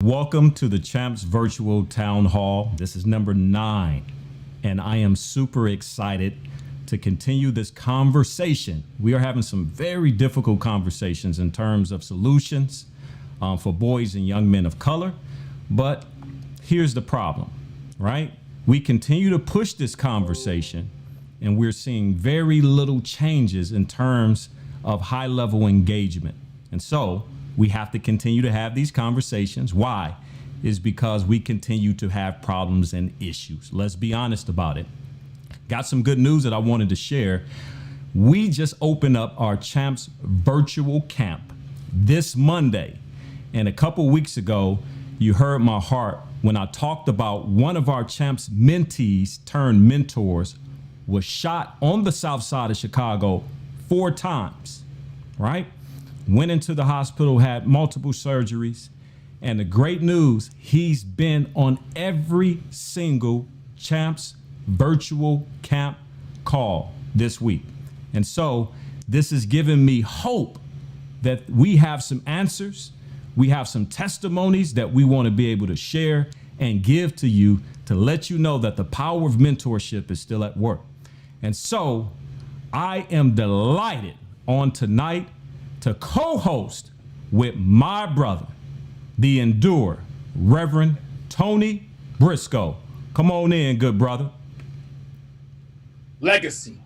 Welcome to the Champs Virtual Town Hall. This is number 9, and I am super excited to continue this conversation. We are having some very difficult conversations in terms of solutions for boys and young men of color, but here's the problem, right? We continue to push this conversation, and we're seeing very little changes in terms of high-level engagement. And so we have to continue to have these conversations. Why? Is because we continue to have problems and issues. Let's be honest about it. Got some good news that I wanted to share. We just opened up our Champs virtual camp this Monday. And a couple weeks ago, you heard my heart when I talked about one of our Champs mentees turned mentors was shot on the south side of Chicago 4 times, right? Went into the hospital, had multiple surgeries. And the great news, he's been on every single Champs virtual camp call this week. And so this has given me hope that we have some answers. We have some testimonies that we want to be able to share and give to you to let you know that the power of mentorship is still at work. And so I am delighted on tonight to co-host with my brother, the Endure, Reverend Tony Briscoe. Come on in, good brother. Legacy.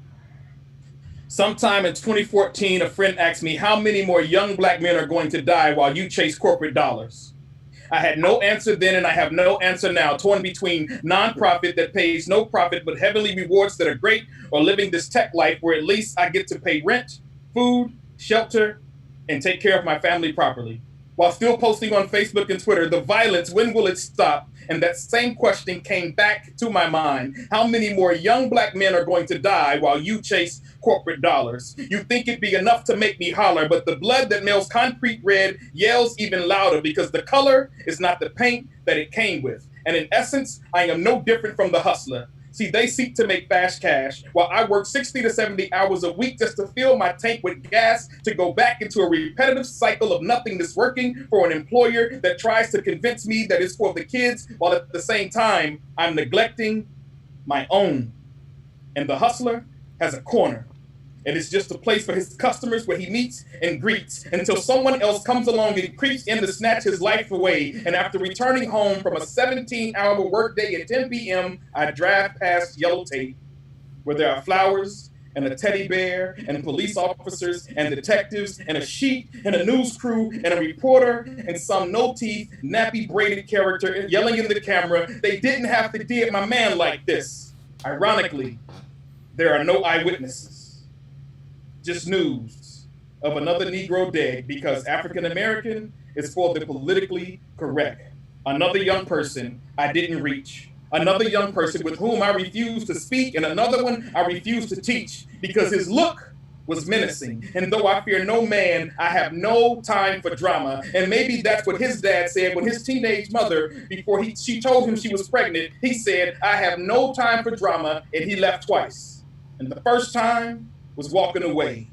Sometime in 2014, a friend asked me how many more young black men are going to die while you chase corporate dollars. I had no answer then, and I have no answer now, torn between nonprofit that pays no profit but heavenly rewards that are great, or living this tech life where at least I get to pay rent, food, shelter, and take care of my family properly. While still posting on Facebook and Twitter, the violence, when will it stop? And that same question came back to my mind. How many more young black men are going to die while you chase corporate dollars? You think it'd be enough to make me holler, but the blood that melts concrete red yells even louder because the color is not the paint that it came with. And in essence, I am no different from the hustler. See, they seek to make fast cash while I work 60 to 70 hours a week just to fill my tank with gas to go back into a repetitive cycle of nothingness working for an employer that tries to convince me that it's for the kids while at the same time I'm neglecting my own. And the hustler has a corner. And it's just a place for his customers where he meets and greets until someone else comes along and creeps in to snatch his life away. And after returning home from a 17-hour workday at 10 p.m., I drive past yellow tape where there are flowers and a teddy bear and police officers and detectives and a sheet and a news crew and a reporter and some no-teeth, nappy-braided character yelling in the camera. They didn't have to dead my man like this. Ironically, there are no eyewitnesses. Just news of another Negro dead because African American is for the politically correct. Another young person I didn't reach. Another young person with whom I refused to speak, and another one I refused to teach because his look was menacing. And though I fear no man, I have no time for drama. And maybe that's what his dad said when his teenage mother, before she told him she was pregnant, he said, I have no time for drama, and he left twice. And the first time was walking away.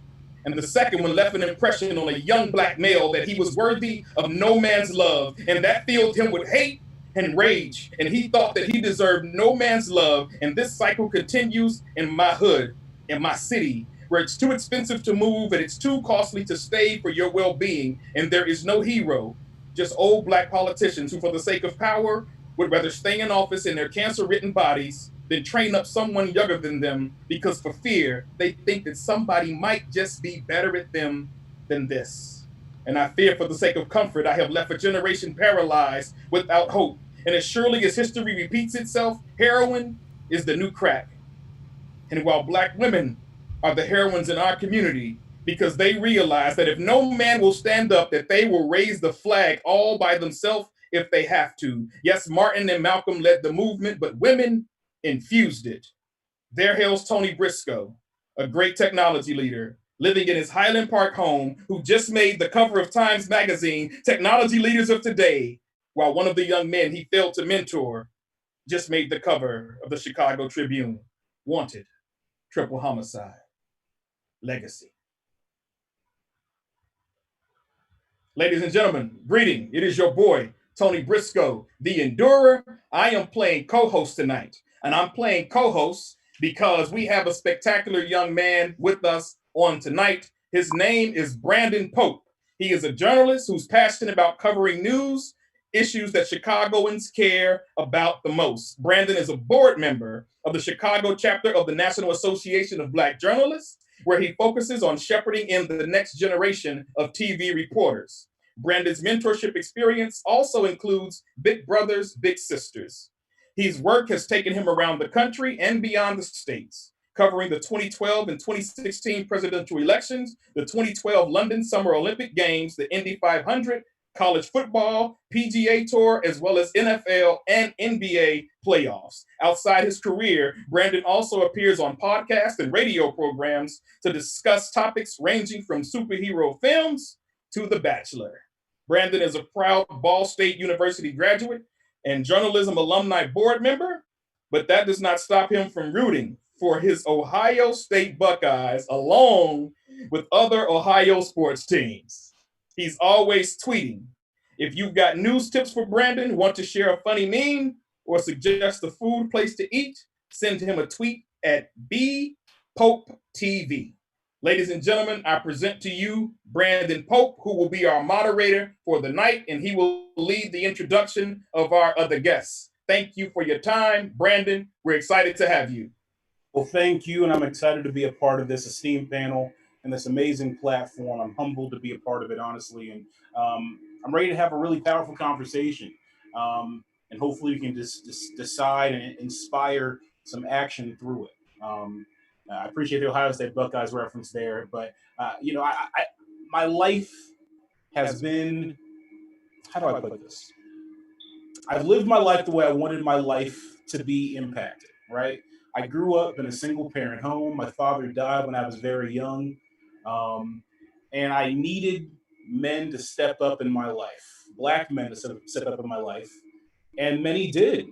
And the second one left an impression on a young black male that he was worthy of no man's love. And that filled him with hate and rage. And he thought that he deserved no man's love. And this cycle continues in my hood, in my city, where it's too expensive to move and it's too costly to stay for your well-being. And there is no hero, just old black politicians who, for the sake of power, would rather stay in office in their cancer-ridden bodies than train up someone younger than them because for fear, they think that somebody might just be better at them than this. And I fear for the sake of comfort, I have left a generation paralyzed without hope. And as surely as history repeats itself, heroin is the new crack. And while black women are the heroines in our community, because they realize that if no man will stand up, that they will raise the flag all by themselves if they have to. Yes, Martin and Malcolm led the movement, but women infused it. There hails Tony Briscoe, a great technology leader, living in his Highland Park home, who just made the cover of Times Magazine, Technology Leaders of Today, while one of the young men he failed to mentor just made the cover of the Chicago Tribune. Wanted, triple homicide, legacy. Ladies and gentlemen, greeting. It is your boy, Tony Briscoe, the Endurer. I am playing co-host tonight, and I'm playing co-host because we have a spectacular young man with us on tonight. His name is Brandon Pope. He is a journalist who's passionate about covering news, issues that Chicagoans care about the most. Brandon is a board member of the Chicago chapter of the National Association of Black Journalists, where he focuses on shepherding in the next generation of TV reporters. Brandon's mentorship experience also includes Big Brothers, Big Sisters. His work has taken him around the country and beyond the states, covering the 2012 and 2016 presidential elections, the 2012 London Summer Olympic Games, the Indy 500, college football, PGA Tour, as well as NFL and NBA playoffs. Outside his career, Brandon also appears on podcasts and radio programs to discuss topics ranging from superhero films to The Bachelor. Brandon is a proud Ball State University graduate and journalism alumni board member, but that does not stop him from rooting for his Ohio State Buckeyes along with other Ohio sports teams. He's always tweeting. If you've got news tips for Brandon, want to share a funny meme, or suggest a food place to eat, send him a tweet at BPopeTV. Ladies and gentlemen, I present to you Brandon Pope, who will be our moderator for the night, and he will lead the introduction of our other guests. Thank you for your time, Brandon. We're excited to have you. Well, thank you, and I'm excited to be a part of this esteemed panel and this amazing platform. I'm humbled to be a part of it, honestly, and I'm ready to have a really powerful conversation. And hopefully we can just decide and inspire some action through it. I appreciate the Ohio State Buckeyes reference there, but my life has been, how do I put this? I've lived my life the way I wanted my life to be impacted, right? I grew up in a single parent home. My father died when I was very young. And I needed men to step up in my life, Black men to step up in my life. And many did.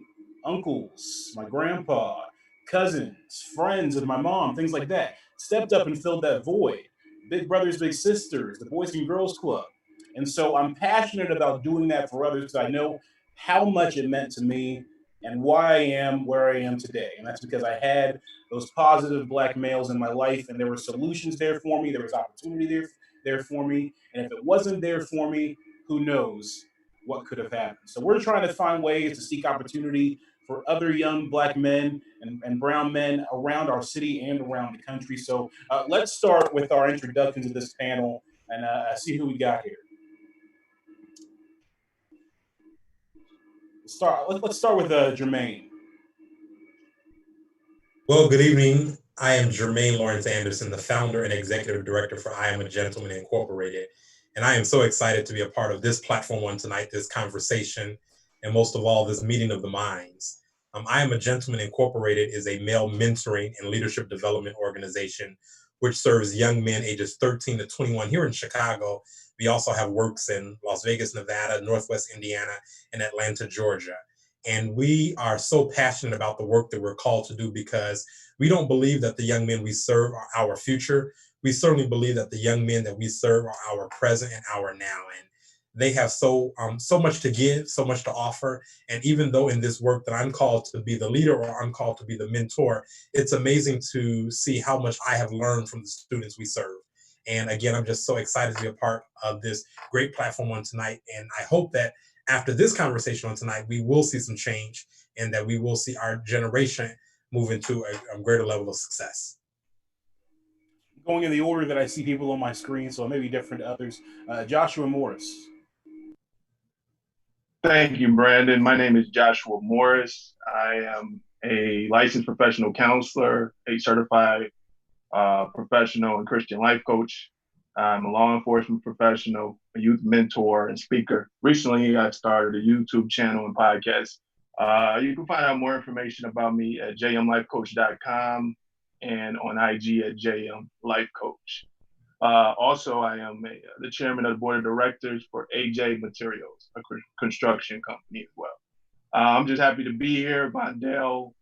Uncles, my grandpa, cousins, friends of my mom, things like that, stepped up and filled that void. Big Brothers, Big Sisters, the Boys and Girls Club. And so I'm passionate about doing that for others because I know how much it meant to me and why I am where I am today. And that's because I had those positive Black males in my life, and there were solutions there for me. There was opportunity there for me. And if it wasn't there for me, who knows what could have happened. So we're trying to find ways to seek opportunity for other young Black men and brown men around our city and around the country. So let's start with our introduction to this panel and see who we got here. Let's start with Jermaine. Well, good evening. I am Jermaine Lawrence Anderson, the founder and executive director for I Am a Gentleman Incorporated. And I am so excited to be a part of this platform on tonight, this conversation, and most of all, this meeting of the minds. I Am a Gentleman Incorporated is a male mentoring and leadership development organization which serves young men ages 13 to 21 here in Chicago. We also have works in Las Vegas, Nevada, Northwest Indiana, and Atlanta, Georgia. And we are so passionate about the work that we're called to do because we don't believe that the young men we serve are our future. We certainly believe that the young men that we serve are our present and our now. And they have so much to give, so much to offer. And even though in this work that I'm called to be the leader or I'm called to be the mentor, it's amazing to see how much I have learned from the students we serve. And again, I'm just so excited to be a part of this great platform on tonight. And I hope that after this conversation on tonight, we will see some change and that we will see our generation move into a greater level of success. Going in the order that I see people on my screen, so it may be different to others. Joshua Morris. Thank you, Brandon. My name is Joshua Morris. I am a licensed professional counselor, a certified professional and Christian life coach. I'm a law enforcement professional, a youth mentor, and speaker. Recently, I started a YouTube channel and podcast. You can find out more information about me at jmlifecoach.com and on IG at jmlifecoach. Also, I am the chairman of the board of directors for AJ Materials, a construction company as well. I'm just happy to be here. Bondell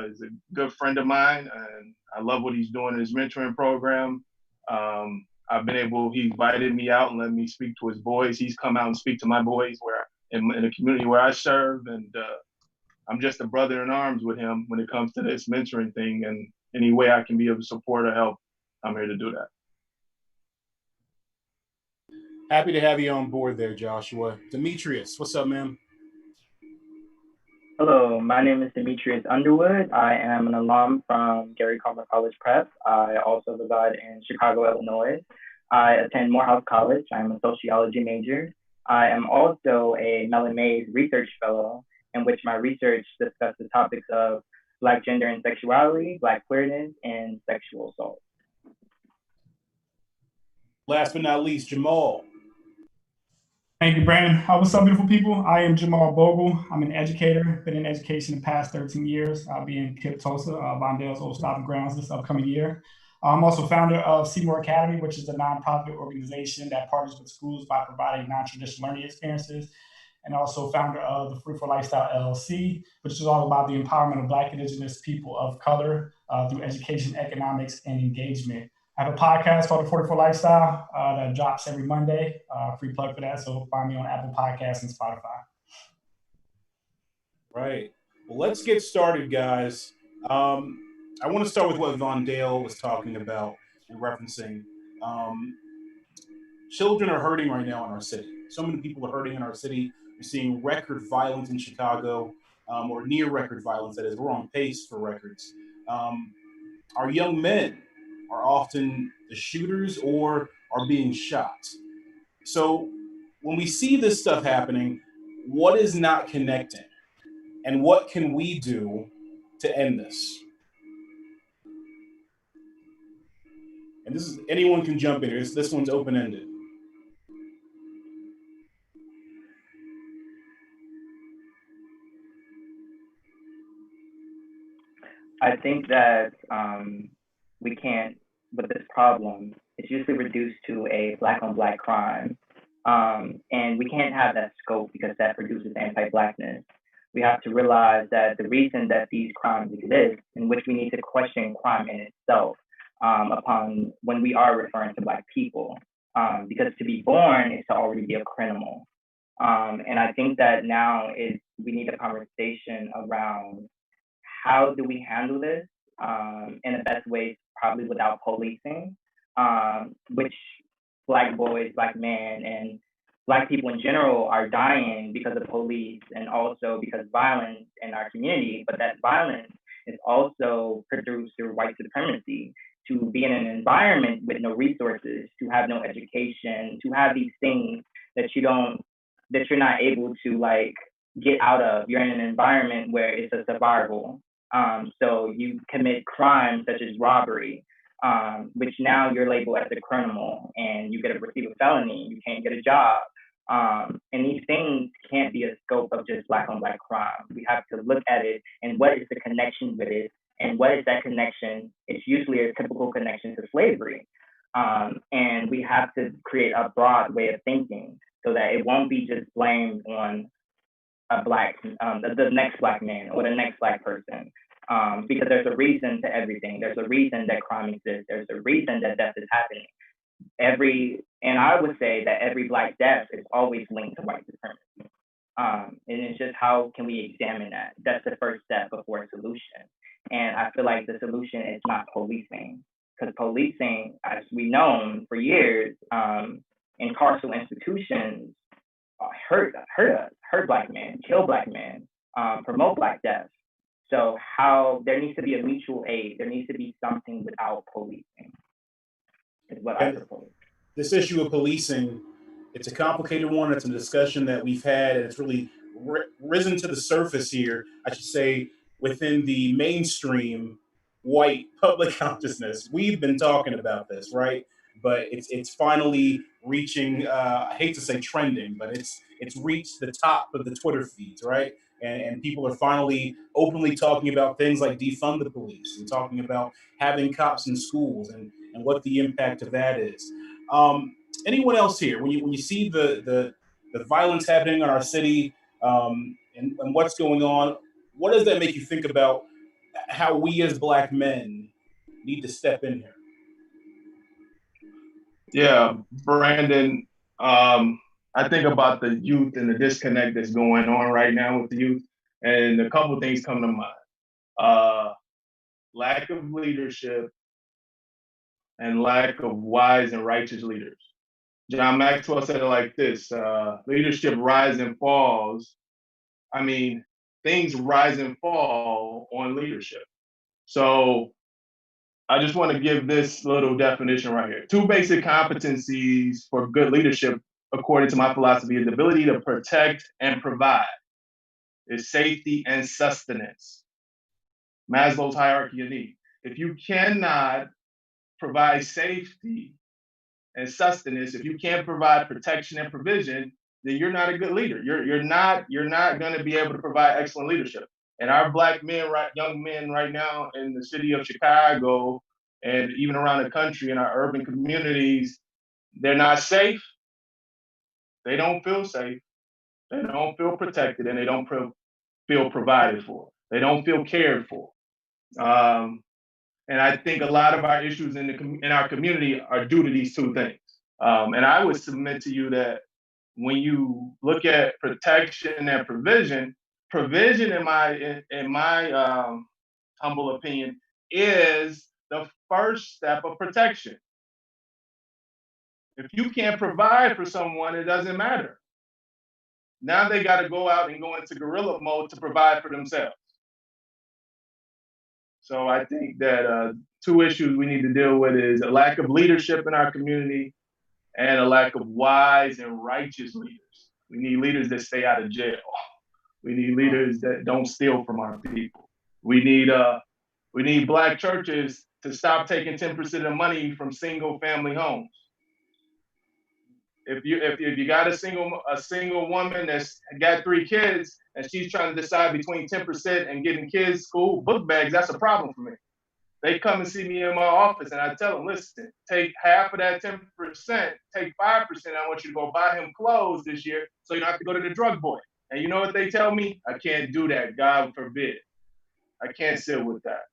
is a good friend of mine, and I love what he's doing in his mentoring program. He invited me out and let me speak to his boys. He's come out and speak to my boys in the community where I serve, and I'm just a brother in arms with him when it comes to this mentoring thing. And any way I can be of support or help, I'm here to do that. Happy to have you on board there, Joshua. Demetrius, what's up, man? Hello, my name is Demetrius Underwood. I am an alum from Gary Carmer College Prep. I also reside in Chicago, Illinois. I attend Morehouse College. I'm a sociology major. I am also a Mellon Mays Research Fellow, in which my research discusses topics of Black gender and sexuality, Black queerness, and sexual assault. Last but not least, Jamal. Thank you, Brandon. What's up, beautiful people? I am Jamal Bogle. I'm an educator, been in education the past 13 years. I'll be in Kip Tulsa, Vondale's old stomping grounds this upcoming year. I'm also founder of Seymour Academy, which is a nonprofit organization that partners with schools by providing non-traditional learning experiences, and also founder of the Fruitful Lifestyle LLC, which is all about the empowerment of Black, Indigenous people of color through education, economics, and engagement. I have a podcast called The 44 Lifestyle that drops every Monday. Free plug for that. So find me on Apple Podcasts and Spotify. Right. Well, let's get started, guys. I want to start with what Vondale was talking about and referencing. Children are hurting right now in our city. So many people are hurting in our city. We're seeing record violence in Chicago, or near record violence. That is, we're on pace for records. Our young men are often the shooters or are being shot. So when we see this stuff happening, what is not connecting? And what can we do to end this? And this is, anyone can jump in here. This one's open-ended. I think that we can't, with this problem, it's usually reduced to a Black on Black crime. And we can't have that scope because that produces anti-Blackness. We have to realize that the reason that these crimes exist, in which we need to question crime in itself, upon when we are referring to Black people, because to be born is to already be a criminal. And I think that now is we need a conversation around how do we handle this in the best way, probably without policing, which Black boys, Black men, and Black people in general are dying because of police and also because violence in our community. But that violence is also produced through white supremacy. To be in an environment with no resources, to have no education, to have these things that you're not able to like get out of. You're in an environment where it's a survival. So you commit crimes such as robbery, which now you're labeled as a criminal and you get to receive a felony, you can't get a job. And these things can't be a scope of just Black on Black crime. We have to look at it and what is the connection with it, and what is that connection? It's usually a typical connection to slavery. And we have to create a broad way of thinking so that it won't be just blamed on a Black, the next Black man or the next Black person. Because there's a reason to everything. There's a reason that crime exists. There's a reason that death is happening. And I would say that every Black death is always linked to white supremacy. And it's just how can we examine that? That's the first step before a solution. And I feel like the solution is not policing, because policing, as we know for years, in carceral institutions, hurt Black men, kill Black men, promote Black death. So there needs to be a mutual aid. There needs to be something without policing, is what I propose. This issue of policing, it's a complicated one. It's a discussion that we've had, and it's really risen to the surface here, I should say, within the mainstream white public consciousness. We've been talking about this, right? But it's finally reaching, I hate to say trending, but it's reached the top of the Twitter feeds, right? And people are finally openly talking about things like defund the police and talking about having cops in schools and what the impact of that is. Anyone else here, when you see the violence happening in our city and what's going on, what does that make you think about how we as Black men need to step in here? Yeah, Brandon, I think about the youth and the disconnect that's going on right now with the youth, and a couple of things come to mind. Lack of leadership and lack of wise and righteous leaders. John Maxwell said it like this, leadership rise and falls. I mean, things rise and fall on leadership. So I just want to give this little definition right here. 2 basic competencies for good leadership, according to my philosophy, is the ability to protect and provide. Is safety and sustenance. Maslow's hierarchy of need. If you cannot provide safety and sustenance, if you can't provide protection and provision, then you're not a good leader. You're not going to be able to provide excellent leadership. And our Black men, young men right now in the city of Chicago and even around the country in our urban communities, they're not safe. They don't feel safe. They don't feel protected, and they don't feel provided for. They don't feel cared for. And I think a lot of our issues in our community are due to these 2 things. And I would submit to you that when you look at protection and provision in my humble opinion is the first step of protection. If you can't provide for someone, it doesn't matter. Now they got to go out and go into guerrilla mode to provide for themselves. So I think that 2 issues we need to deal with is a lack of leadership in our community and a lack of wise and righteous leaders. We need leaders that stay out of jail. We need leaders that don't steal from our people. We need Black churches to stop taking 10% of the money from single family homes. If you got a single woman that's got 3 kids and she's trying to decide between 10% and getting kids school book bags, that's a problem for me. They come and see me in my office and I tell them, listen, take half of that 10%, take 5%. I want you to go buy him clothes this year so you don't have to go to the drug boy. And you know what they tell me? I can't do that. God forbid. I can't sit with that.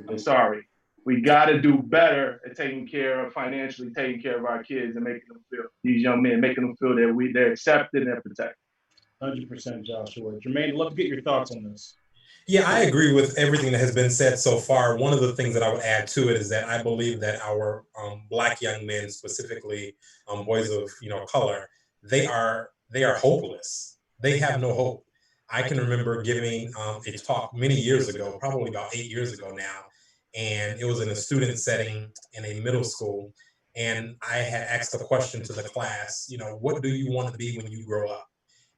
I'm sorry. We got to do better at financially taking care of our kids and making them feel, these young men, making them feel that they're accepted and protected. 100%, Joshua. Jermaine, I'd love to get your thoughts on this. Yeah, I agree with everything that has been said so far. One of the things that I would add to it is that I believe that our Black young men, specifically boys of color, they are hopeless. They have no hope. I can remember giving a talk many years ago, probably about 8 years ago now, and it was in a student setting in a middle school. And I had asked a question to the class, what do you want to be when you grow up?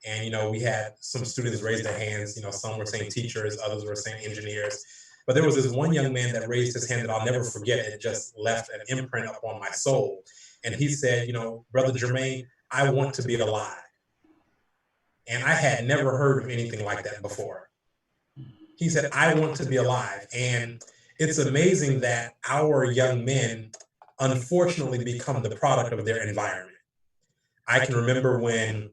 And, we had some students raise their hands, some were saying teachers, others were saying engineers. But there was this one young man that raised his hand that I'll never forget. It just left an imprint upon my soul. And he said, Brother Jermaine, I want to be alive. And I had never heard of anything like that before. He said, I want to be alive. And it's amazing that our young men unfortunately become the product of their environment. I can remember when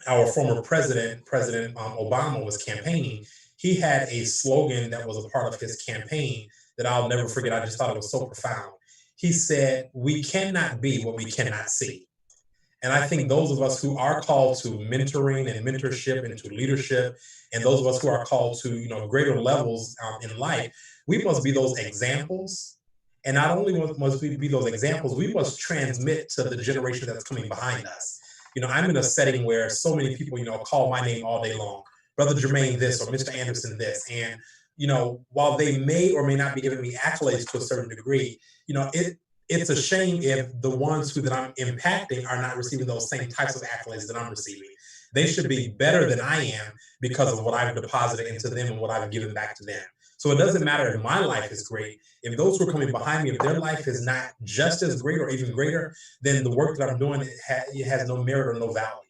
our former President Obama was campaigning, he had a slogan that was a part of his campaign that I'll never forget. I just thought it was so profound. He said, we cannot be what we cannot see. And I think those of us who are called to mentoring and mentorship and to leadership, and those of us who are called to greater levels in life, we must be those examples. And not only must we be those examples, we must transmit to the generation that's coming behind us. I'm in a setting where so many people, call my name all day long, Brother Jermaine this or Mr. Anderson this. And, while they may or may not be giving me accolades to a certain degree, it's a shame if the ones that I'm impacting are not receiving those same types of accolades that I'm receiving. They should be better than I am because of what I've deposited into them and what I've given back to them. So it doesn't matter if my life is great. If those who are coming behind me, if their life is not just as great or even greater, then the work that I'm doing it has no merit or no value.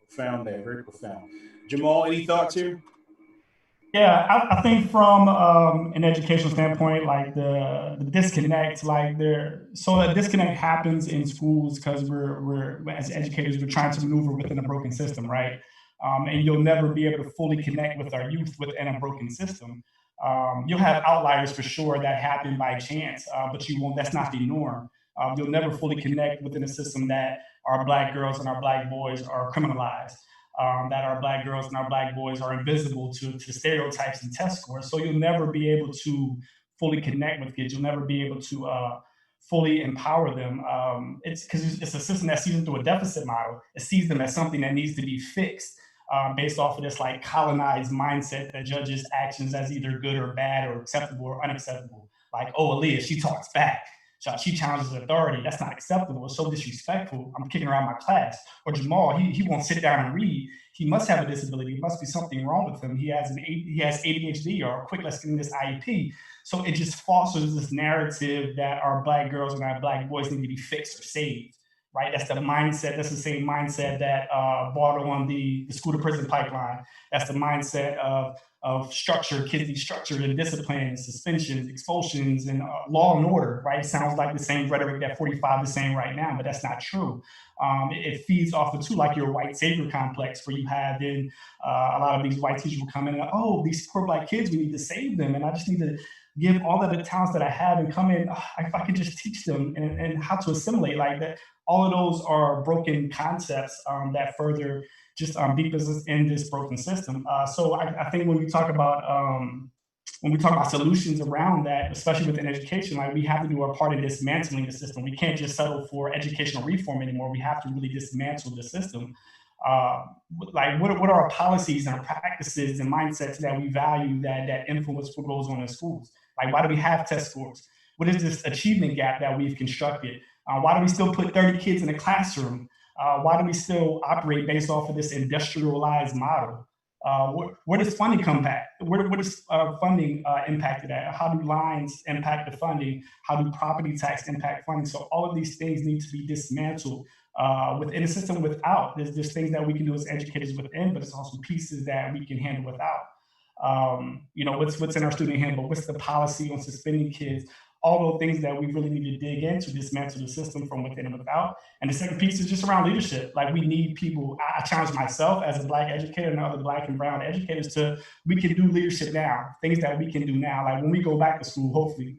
Profound there, very profound. Jamal, any thoughts here? Yeah, I think from an educational standpoint, like the disconnect, so that disconnect happens in schools because we're as educators, we're trying to maneuver within a broken system, right? And you'll never be able to fully connect with our youth within a broken system. You'll have outliers for sure that happen by chance, but you won't. That's not the norm. You'll never fully connect within a system that our Black girls and our Black boys are criminalized, that our Black girls and our Black boys are invisible to stereotypes and test scores. So you'll never be able to fully connect with kids. You'll never be able to fully empower them. It's because it's a system that sees them through a deficit model. It sees them as something that needs to be fixed, based off of this like colonized mindset that judges actions as either good or bad or acceptable or unacceptable. Like, oh, Aaliyah, she talks back. She challenges authority. That's not acceptable. It's so disrespectful. I'm kicking around my class. Or Jamal, he won't sit down and read. He must have a disability. There must be something wrong with him. He has ADHD, or quick, let's get in this IEP. So it just fosters this narrative that our Black girls and our Black boys need to be fixed or saved, right? That's the mindset. That's the same mindset that brought on the school to prison pipeline. That's the mindset of structure, kids need structured and discipline, suspensions, expulsions, and law and order, right? It sounds like the same rhetoric that 45 is saying right now, but that's not true. It feeds off of, too, like your white savior complex, where you have then a lot of these white teachers will come in and, oh, these poor Black kids, we need to save them. And I just need to give all of the talents that I have and come in, if I could just teach them and how to assimilate like that. All of those are broken concepts that further just deepens us in this broken system. So I think when we talk about solutions around that, especially within education, like we have to do our part in dismantling the system. We can't just settle for educational reform anymore. We have to really dismantle the system. Like what are our policies and our practices and mindsets that we value that influence what goes on in schools? Like, why do we have test scores? What is this achievement gap that we've constructed? Why do we still put 30 kids in a classroom? Why do we still operate based off of this industrialized model? Where does funding come back? Where does funding impacted at? How do lines impact the funding? How do property tax impact funding? So all of these things need to be dismantled within a system without. There's things that we can do as educators within, but it's also pieces that we can handle without. What's in our student handbook? What's the policy on suspending kids? All those things that we really need to dig into, dismantle the system from within and without. And the second piece is just around leadership. Like we need people. I challenge myself as a Black educator and other Black and brown educators we can do leadership now, things that we can do now. Like when we go back to school, hopefully,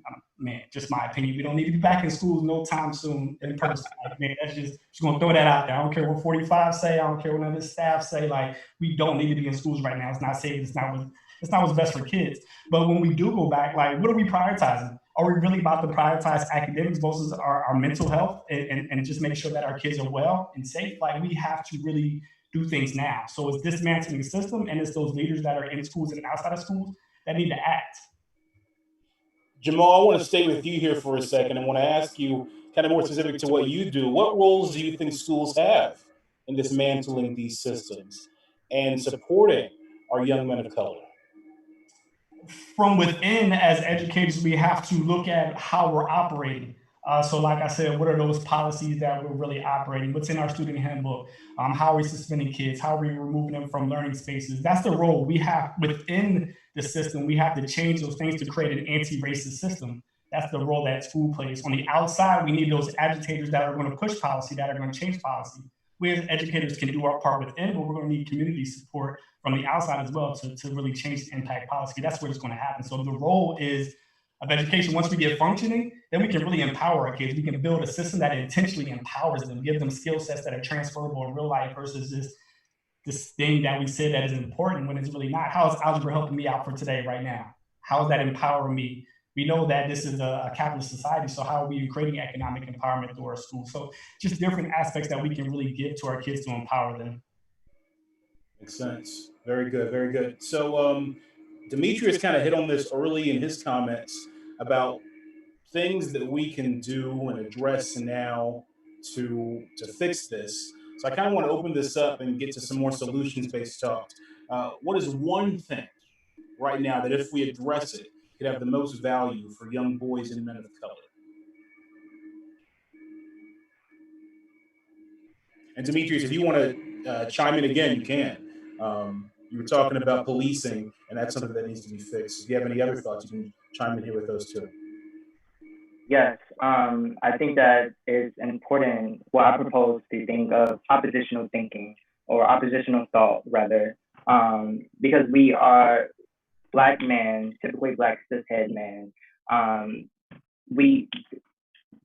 just my opinion, we don't need to be back in school no time soon in person. Like, man, that's just gonna throw that out there. I don't care what 45 say. I don't care what none of the staff say. Like we don't need to be in schools right now. It's not safe. It's not what's best for kids. But when we do go back, like what are we prioritizing? Are we really about to prioritize academics versus our mental health and just make sure that our kids are well and safe? Like we have to really do things now. So it's dismantling the system, and it's those leaders that are in schools and outside of schools that need to act. Jamal, I want to stay with you here for a second. I want to ask you, kind of more specific to what you do, what roles do you think schools have in dismantling these systems and supporting our young men of color? From within, as educators, we have to look at how we're operating. So like I said, what are those policies that we're really operating? What's in our student handbook? How are we suspending kids? How are we removing them from learning spaces? That's the role we have within the system. We have to change those things to create an anti-racist system. That's the role that school plays. On the outside, we need those agitators that are going to push policy, that are going to change policy. We as educators can do our part within, but we're going to need community support from the outside as well to really change the impact policy. That's where it's going to happen. So the role is of education. Once we get functioning, then we can really empower our kids. We can build a system that intentionally empowers them, give them skill sets that are transferable in real life versus this thing that we say that is important when it's really not. How is algebra helping me out for today right now? How is that empowering me? We know that this is a capitalist society, so how are we creating economic empowerment through our schools? So just different aspects that we can really give to our kids to empower them. Makes sense. Very good, very good. So Demetrius kind of hit on this early in his comments about things that we can do and address now to fix this. So I kind of want to open this up and get to some more solutions-based talk. What is one thing right now that if we address it, could have the most value for young boys and men of color? And Demetrius, if you want to chime in again, you can. You were talking about policing, and that's something that needs to be fixed. If you have any other thoughts, you can chime in here with those too. Yes, I think that it's important. Well, I propose to think of oppositional thinking or oppositional thought, rather, because we are Black men, typically Black cishet men.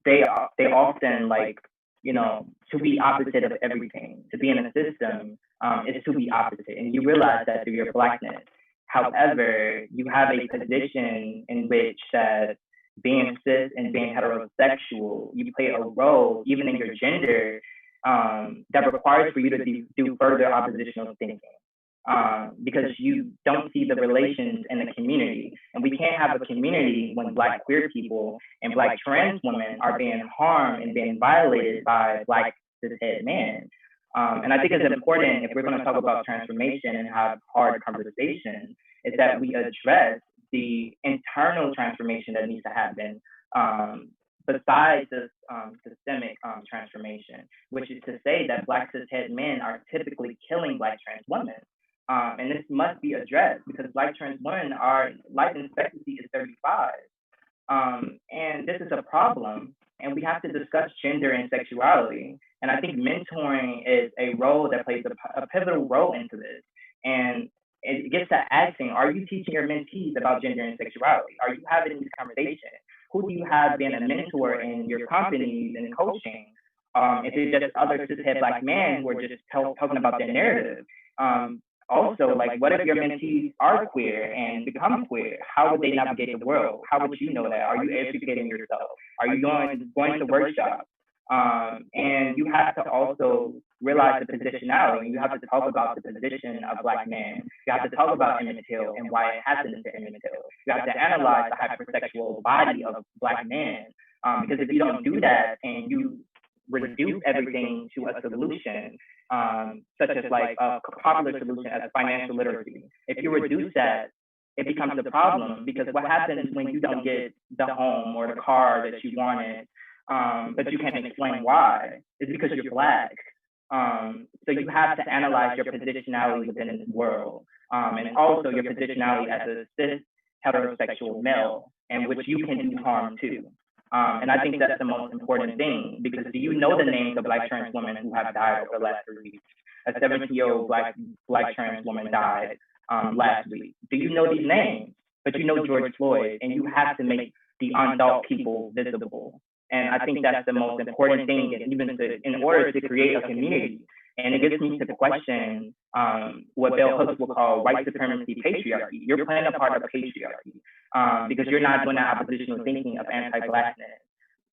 they often like, you know, to be opposite of everything. To be in a system is to be opposite, and you realize that through your Blackness. However, you have a position in which that being cis and being heterosexual, you play a role even in your gender that requires for you to do further oppositional thinking. Because you don't see the relations in the community. And we can't have a community when Black queer people and Black trans women are being harmed and being violated by Black cishet men. And I think it's important, if we're going to talk about transformation and have hard conversations, is that we address the internal transformation that needs to happen besides this systemic transformation, which is to say that Black cishet men are typically killing Black trans women. And this must be addressed because Black trans women, our life expectancy is 35. And this is a problem, and we have to discuss gender and sexuality. And I think mentoring is a role that plays a pivotal role into this. And it gets to asking, are you teaching your mentees about gender and sexuality? Are you having these conversations? Who do you have being a mentor in your companies and coaching? If it's just other cishet Black men who are just talking about their narrative? Also, like, what if your mentees are queer and become queer? How would they navigate the world? How would you know that? Are you educating yourself? Are you going to workshops? And you have to also realize the positionality. You have to talk about the position of Black men. You have to talk about Emmett Till and why it happened to Emmett Till. You have to analyze the hypersexual body of Black men. Because if you don't do that and you reduce everything to a solution, such as like a popular solution as financial literacy. If you reduce that, it becomes a problem because what happens when you don't get the home or the car that you wanted, but you can't explain why, is because you're Black. So you have to analyze your positionality within this world, and also your positionality as a cis heterosexual male, and which you can do harm to. And I think that's the most important thing, because do you know the names of Black trans women who have died over the last 3 weeks? A 17-year-old Black trans woman died last week. Do you know these names? But you know George Floyd, and you have to make the unthought people visible. And I think that's the most important thing, in order to create a community. And it gets me to question what Bell Hooks will call white supremacy patriarchy. You're playing a part of patriarchy because you're not doing that oppositional thinking of anti-Blackness.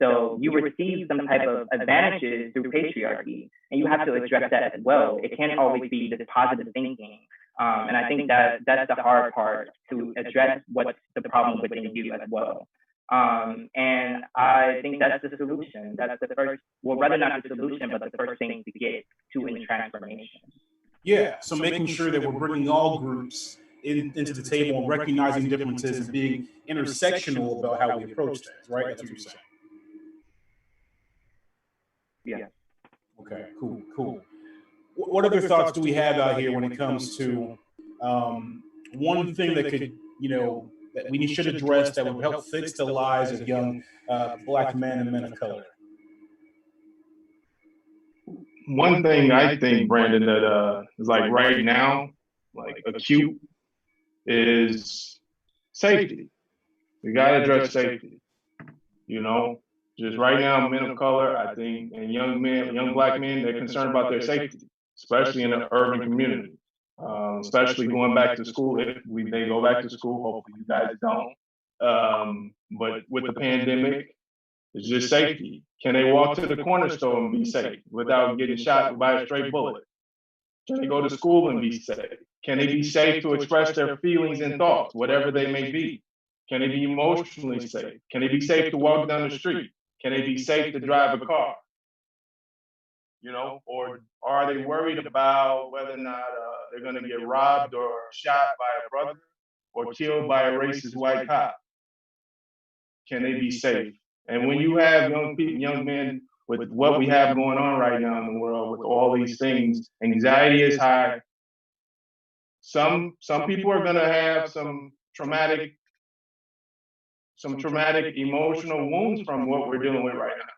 So you receive some type of advantages through patriarchy, and you have to address that as well. It can't always be this positive thinking. And I think that that's the hard part, to address what's the problem within you as well. And I think that's the solution. That's the first, well, rather not the solution, but the first thing to get to in transformation. Yeah, so making sure that we're bringing all groups into the table and recognizing differences and being intersectional about how we approach things, right? That's what you're saying. Yeah. Okay, cool. What other thoughts do we have out here when it comes to one thing that could, that we should address that would help fix the lives of young Black men and men of color? One thing I think, Brandon, that is like right now, like acute, is safety. We got to address safety. Just right now, men of color, I think, and young Black men, they're concerned about their safety, especially in the urban community. Especially going back to school, if they go back to school. Hopefully you guys don't. But with the pandemic, it's just safety. Can they walk to the corner store and be safe without getting shot by a stray bullet? Can they go to school and be safe? Can they be safe to express their feelings and thoughts, whatever they may be? Can they be emotionally safe? Can they be safe to walk down the street? Can they be safe to drive a car? Or are they worried about whether or not they're going to get robbed or shot by a brother or killed by a racist white cop? Can they be safe? And when you have young men with what we have going on right now in the world, with all these things, anxiety is high. Some people are going to have some traumatic emotional wounds from what we're dealing with right now.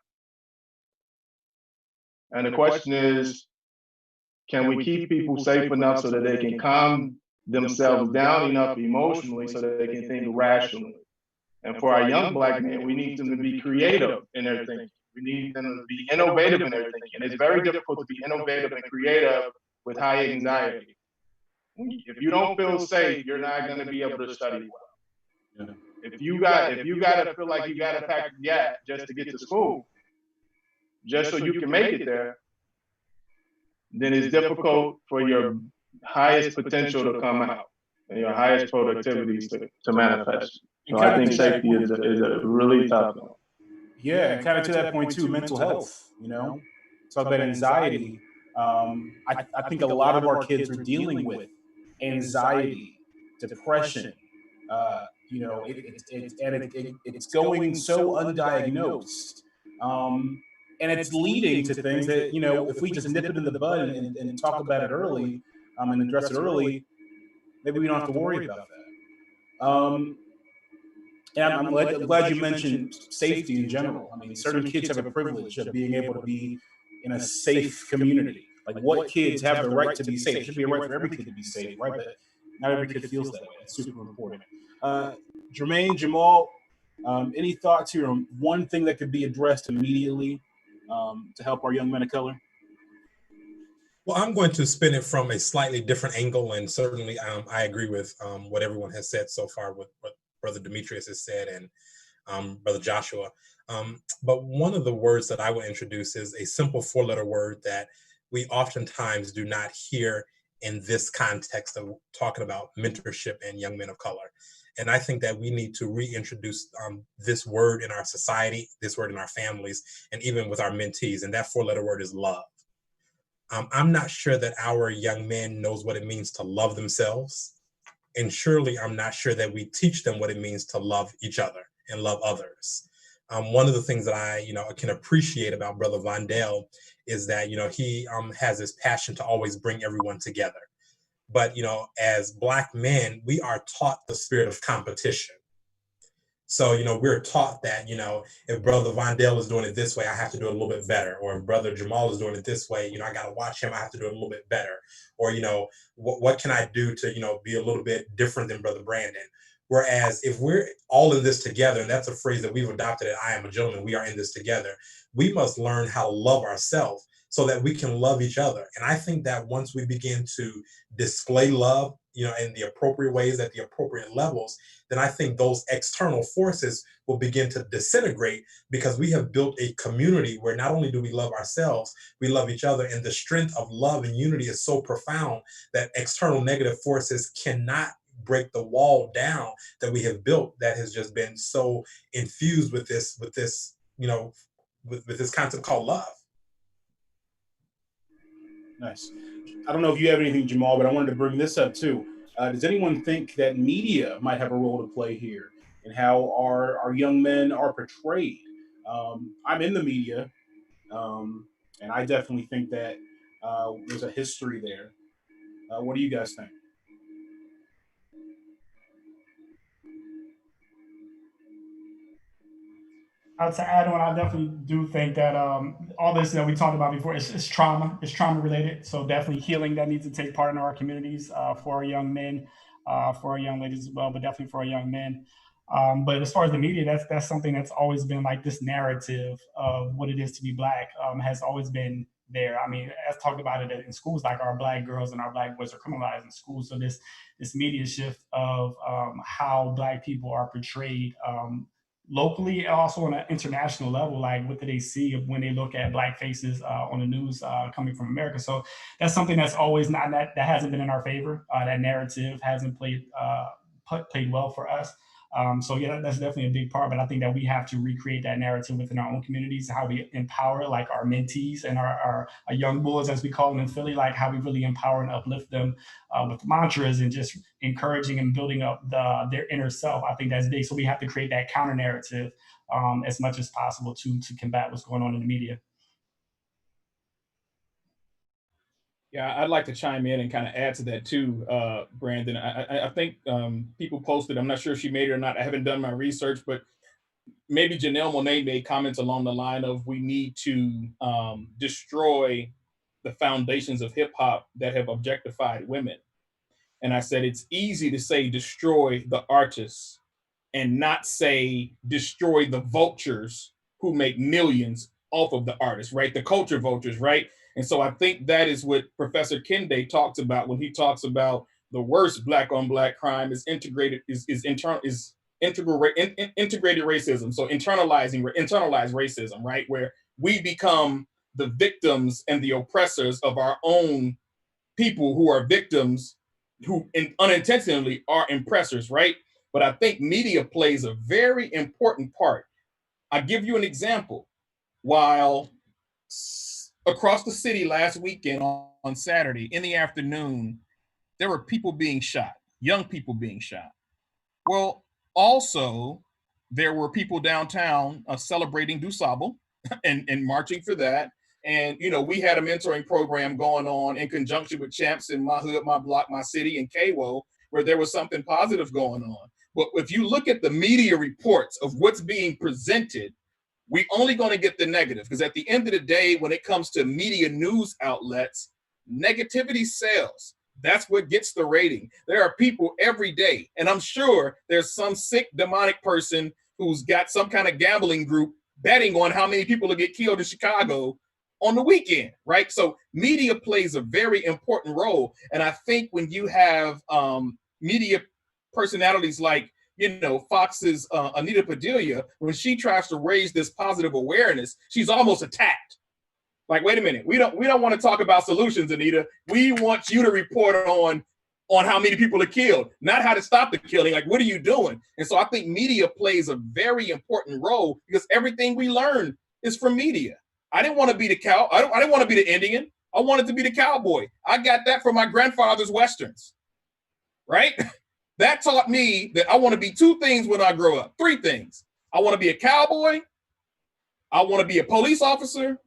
And the question is, can we keep people safe enough so that they can calm themselves down enough emotionally so that they can think rationally? And for our young black men, we need them to be creative in their thinking. We need them to be innovative in their thinking. And it's very difficult to be innovative and creative with high anxiety. If you don't feel safe, you're not going to be able to study well. Yeah. If you got to feel like you got to pack the yak just to get to school, just so you can make it there, then it's difficult for your highest potential to come out and your highest productivities to manifest. So I think safety is a really tough one. Yeah, and kind of to that point too, mental health, talk about anxiety. I think a lot of our kids are dealing with anxiety, depression, it's going so undiagnosed. And it's leading to things that, if we just nip it in the bud and talk about it early and address it early, maybe we don't have to worry about that. And I'm glad you mentioned safety in general. I mean, certain kids have a privilege of being able to be in a safe community. Like, what kids have the right to be safe? It should be a right for every kid to be safe, right? But not every kid feels that way. It's super important. Jermaine, Jamal, any thoughts here on one thing that could be addressed immediately to help our young men of color? Well, I'm going to spin it from a slightly different angle, and certainly I agree with what everyone has said so far, with what Brother Demetrius has said and Brother Joshua. But one of the words that I will introduce is a simple four-letter word that we oftentimes do not hear in this context of talking about mentorship and young men of color. And I think that we need to reintroduce this word in our society, this word in our families, and even with our mentees. And that four-letter word is love. I'm not sure that our young men knows what it means to love themselves. And surely I'm not sure that we teach them what it means to love each other and love others. One of the things that I can appreciate about Brother Vondell is that, he has this passion to always bring everyone together. But, as Black men, we are taught the spirit of competition. So, we're taught that, if Brother Vondell is doing it this way, I have to do it a little bit better. Or if Brother Jamal is doing it this way, I got to watch him, I have to do it a little bit better. Or, what can I do to, be a little bit different than Brother Brandon? Whereas if we're all in this together, and that's a phrase that we've adopted at I Am a Gentleman, we are in this together, we must learn how to love ourselves so that we can love each other. And I think that once we begin to display love, in the appropriate ways at the appropriate levels, then I think those external forces will begin to disintegrate, because we have built a community where not only do we love ourselves, we love each other. And the strength of love and unity is so profound that external negative forces cannot break the wall down that we have built, that has just been so infused with this concept called love. Nice. I don't know if you have anything, Jamal, but I wanted to bring this up too. Does anyone think that media might have a role to play here in how our young men are portrayed? I'm in the media, and I definitely think that there's a history there. What do you guys think? To add on, I definitely do think that all this that we talked about before is trauma. It's trauma related. So definitely healing that needs to take part in our communities for our young men, for our young ladies as well, but definitely for our young men. But as far as the media, that's something that's always been like this narrative of what it is to be Black has always been there. I mean, as talked about it in schools, like our Black girls and our Black boys are criminalized in schools. So this media shift of how Black people are portrayed locally and also on an international level, like what do they see when they look at Black faces on the news coming from America. So that's something that's always not that hasn't been in our favor. That narrative hasn't played well for us. So yeah, that's definitely a big part. But I think that we have to recreate that narrative within our own communities, how we empower like our mentees and our young bulls, as we call them in Philly, like how we really empower and uplift them with mantras and just encouraging and building up their inner self. I think that's big. So we have to create that counter narrative as much as possible to combat what's going on in the media. Yeah, I'd like to chime in and kind of add to that too, Brandon. I think people posted, I'm not sure if she made it or not. I haven't done my research, but maybe Janelle Monáe made comments along the line of we need to destroy the foundations of hip hop that have objectified women. And I said, it's easy to say destroy the artists, and not say destroy the vultures who make millions off of the artists, right? The culture vultures, right? And so I think that is what Professor Kende talks about when he talks about the worst black on black crime is integrated integrated racism. So internalized racism, right? Where we become the victims and the oppressors of our own people who are victims who unintentionally are oppressors, right? But I think media plays a very important part. I give you an example. While across the city last weekend on Saturday in the afternoon, there were people being shot, young people being shot. Well, also, there were people downtown celebrating DuSable and marching for that. And, you know, we had a mentoring program going on in conjunction with Champs in my hood, my block, my city, and KWO, where there was something positive going on. But if you look at the media reports of what's being presented, we only going to get the negative, because at the end of the day, when it comes to media news outlets, negativity sells. That's what gets the rating. There are people every day, and I'm sure there's some sick demonic person who's got some kind of gambling group betting on how many people will get killed in Chicago on the weekend, right? So media plays a very important role. And I think when you have media personalities like, you know, Fox's Anita Padilla, when she tries to raise this positive awareness, she's almost attacked. Like, wait a minute, we don't want to talk about solutions, Anita. We want you to report on how many people are killed, not how to stop the killing. Like, what are you doing? And so I think media plays a very important role, because everything we learn is from media. I didn't want to be the cow. I didn't want to be the Indian. I wanted to be the cowboy. I got that from my grandfather's Westerns, right? That taught me that I want to be two things when I grow up. Three things. I want to be a cowboy. I want to be a police officer.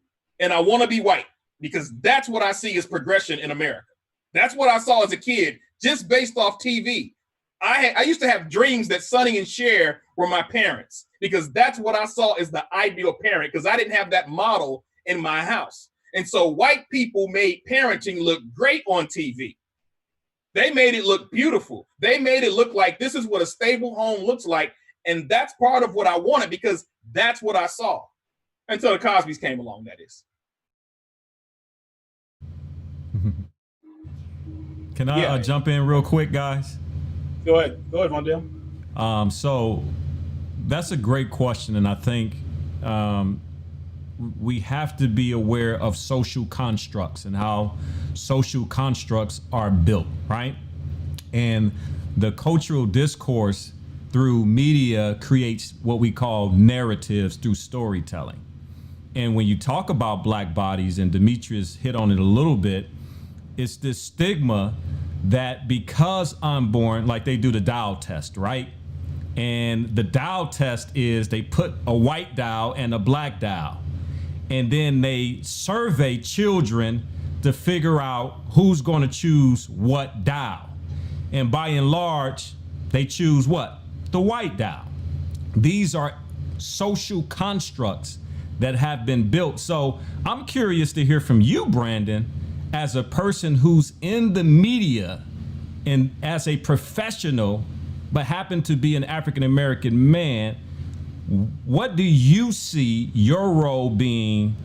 And I want to be white, because that's what I see as progression in America. That's what I saw as a kid, just based off TV. I used to have dreams that Sonny and Cher were my parents, because that's what I saw as the ideal parent, because I didn't have that model in my house. And so white people made parenting look great on TV. They made it look beautiful. They made it look like this is what a stable home looks like. And that's part of what I wanted, because that's what I saw. Until the Cosbys came along, that is. Can I jump in real quick, guys? Go ahead, Mondale. So that's a great question, and I think we have to be aware of social constructs and how social constructs are built, right? And the cultural discourse through media creates what we call narratives through storytelling. And when you talk about black bodies, and Demetrius hit on it a little bit, it's this stigma that because I'm born, like they do the Dow test, right? And the Dow test is they put a white Dow and a black Dow, and then they survey children to figure out who's going to choose what Dow. And by and large, they choose what? The white Dow. These are social constructs that have been built. So I'm curious to hear from you, Brandon, as a person who's in the media and as a professional, but happen to be an African-American man. What do you see your role being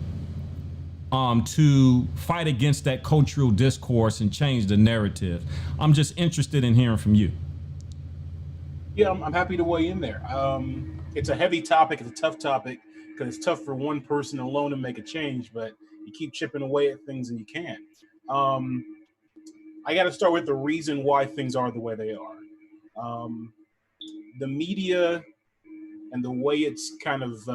to fight against that cultural discourse and change the narrative? I'm just interested in hearing from you. Yeah, I'm happy to weigh in there. It's a heavy topic. It's a tough topic, because it's tough for one person alone to make a change, but you keep chipping away at things and you can. I got to start with the reason why things are the way they are. The media and the way it's kind of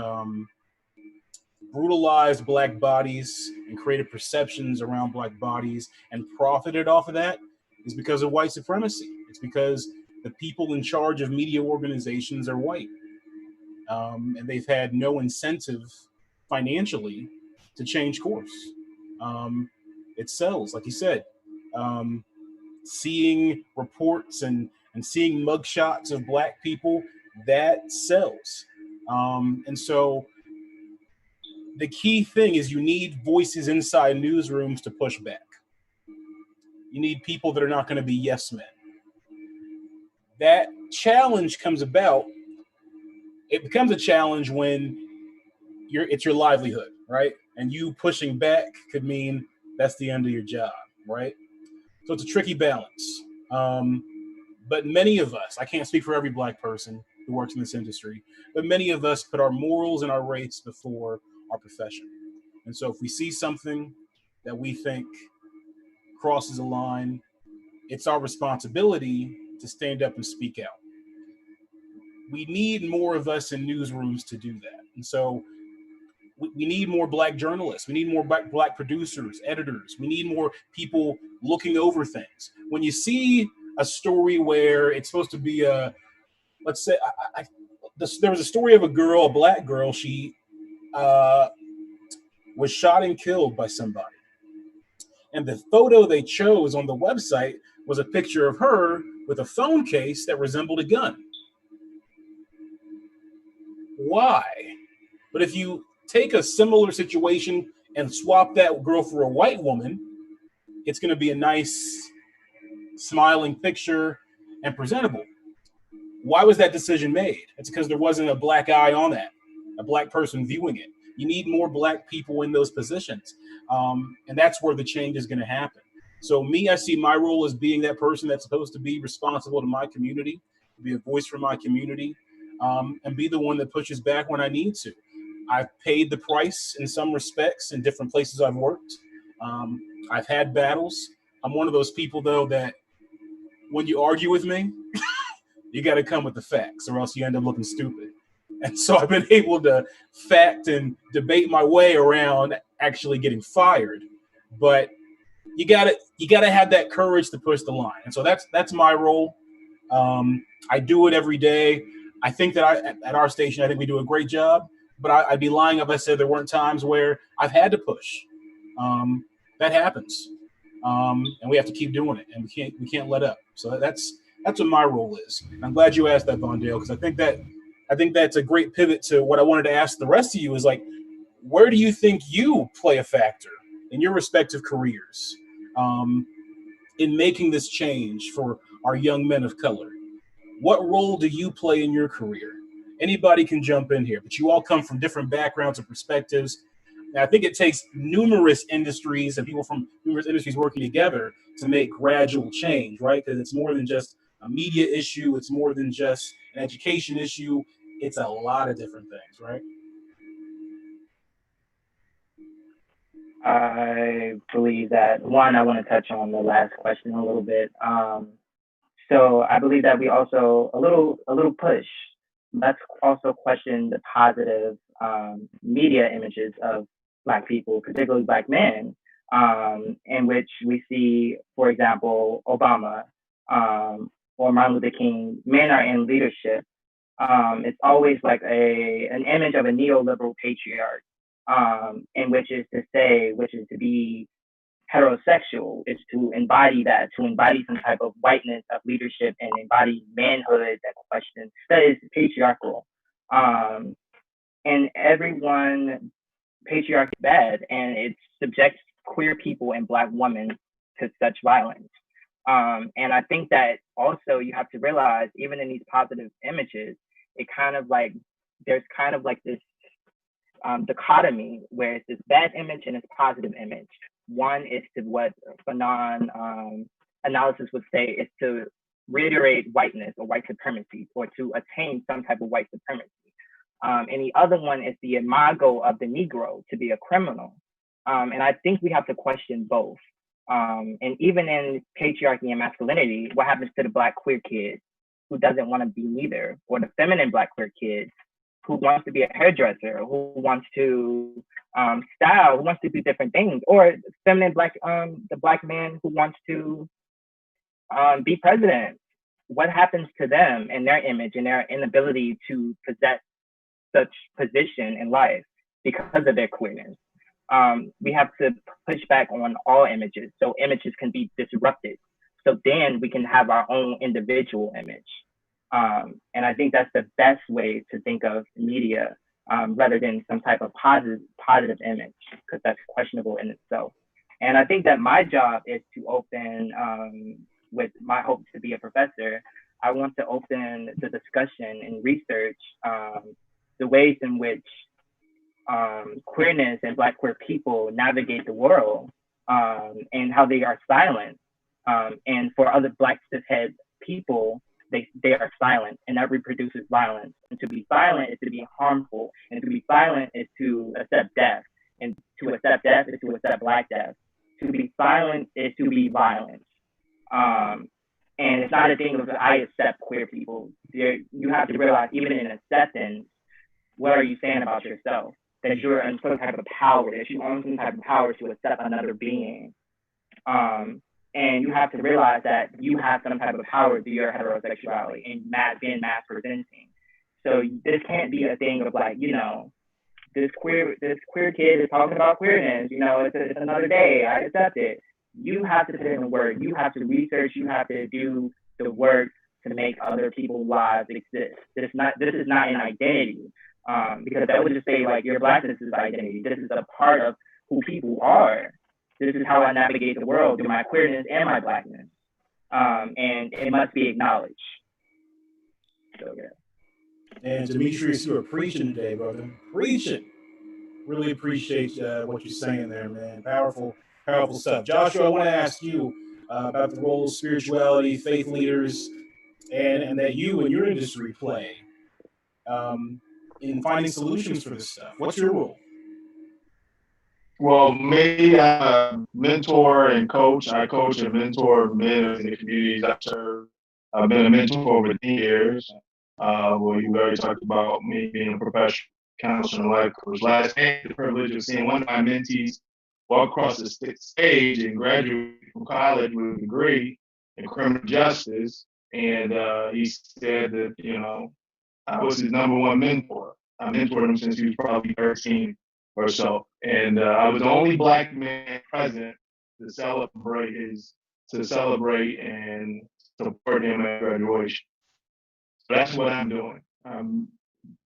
brutalized black bodies and created perceptions around black bodies and profited off of that is because of white supremacy. It's because the people in charge of media organizations are white. And they've had no incentive financially to change course. It sells, like you said. Seeing reports and seeing mugshots of black people, that sells. And so the key thing is you need voices inside newsrooms to push back. You need people that are not going to be yes men. That challenge comes about it becomes a challenge when it's your livelihood, right? And you pushing back could mean that's the end of your job, right? So it's a tricky balance. But many of us, I can't speak for every Black person who works in this industry, but many of us put our morals and our race before our profession. And so if we see something that we think crosses a line, it's our responsibility to stand up and speak out. We need more of us in newsrooms to do that. And so we need more Black journalists. We need more Black producers, editors. We need more people looking over things. When you see a story where it's supposed to be let's say, there was a story of a girl, a Black girl. She was shot and killed by somebody. And the photo they chose on the website was a picture of her with a phone case that resembled a gun. Why? But if you take a similar situation and swap that girl for a white woman, it's going to be a nice, smiling picture and presentable. Why was that decision made? It's because there wasn't a Black eye on that, a Black person viewing it. You need more Black people in those positions. And that's where the change is going to happen. So me, I see my role as being that person that's supposed to be responsible to my community, be a voice for my community, and be the one that pushes back when I need to. I've paid the price in some respects in different places I've worked. I've had battles. I'm one of those people, though, that when you argue with me, you got to come with the facts or else you end up looking stupid. And so I've been able to fact and debate my way around actually getting fired. But you gotta have that courage to push the line. And so that's my role. I do it every day. I think that at our station, I think we do a great job. But I'd be lying if I said there weren't times where I've had to push. That happens, and we have to keep doing it, and we can't let up. So that's what my role is. And I'm glad you asked that, Vondale, because I think that's a great pivot to what I wanted to ask the rest of you is like, where do you think you play a factor in your respective careers in making this change for our young men of color? What role do you play in your career? Anybody can jump in here, but you all come from different backgrounds and perspectives. And I think it takes numerous industries and people from numerous industries working together to make gradual change, right? Because it's more than just a media issue. It's more than just an education issue. It's a lot of different things, right? I believe that one, I want to touch on the last question a little bit. So I believe that we also a little push. Let's also question the positive media images of Black people, particularly Black men, in which we see, for example, Obama or Martin Luther King. Men are in leadership. It's always like an image of a neoliberal patriarch, in which is to be heterosexual, is to embody some type of whiteness of leadership and embody manhood that is patriarchal. And everyone, patriarchy is bad, and it subjects queer people and Black women to such violence. And I think that also you have to realize, even in these positive images, it kind of like, there's kind of like this dichotomy where it's this bad image and this positive image. One is to what Fanon analysis would say is to reiterate whiteness or white supremacy, or to attain some type of white supremacy. And the other one is the imago of the Negro, to be a criminal. And I think we have to question both. And even in patriarchy and masculinity, what happens to the Black queer kid who doesn't want to be neither, or the feminine Black queer kid who wants to be a hairdresser, who wants to style, who wants to do different things, or feminine the Black man who wants to be president? What happens to them and their image and their inability to possess such position in life because of their queerness? We have to push back on all images, so images can be disrupted. So then we can have our own individual image. And I think that's the best way to think of media, rather than some type of positive image, because that's questionable in itself. And I think that my job is to open, with my hopes to be a professor, I want to open the discussion and research the ways in which queerness and Black queer people navigate the world, and how they are silent. And for other Black cishet people, they are silent, and that reproduces violence. And to be silent is to be harmful, and to be silent is to accept death, and to accept death is to accept Black death. To be silent is to be violent. And it's not a thing of I accept queer people. You have to realize, even in acceptance, what are you saying about yourself? That you're in some type of power, that you own some type of power to accept another being. And you have to realize that you have some type of power through your heterosexuality and being mass presenting. So this can't be a thing of like, you know, this queer kid is talking about queerness, you know, it's another day, I accept it. You have to put in the work, you have to research, you have to do the work to make other people's lives exist. This is not an identity, because that would just say like your Blackness is identity. This is a part of who people are. This is how I navigate the world through my queerness and my Blackness, and it must be acknowledged. So yeah. And Demetrius, you are preaching today, brother. Preaching. Really appreciate what you're saying there, man. Powerful stuff. Joshua, I want to ask you about the role of spirituality, faith leaders, and that you and your industry play in finding solutions for this stuff. What's your role? Well, me, I'm a mentor and coach. I coach and mentor men in the communities I serve. I've been a mentor for over 10 years. Well, you already talked about me being a professional counselor and life coach. Last night, the privilege of seeing one of my mentees walk across the stage and graduate from college with a degree in criminal justice. And he said that, you know, I was his number one mentor. I mentored him since he was probably 13 or so. And I was the only Black man present to celebrate and support him at graduation. So that's what I'm doing. I'm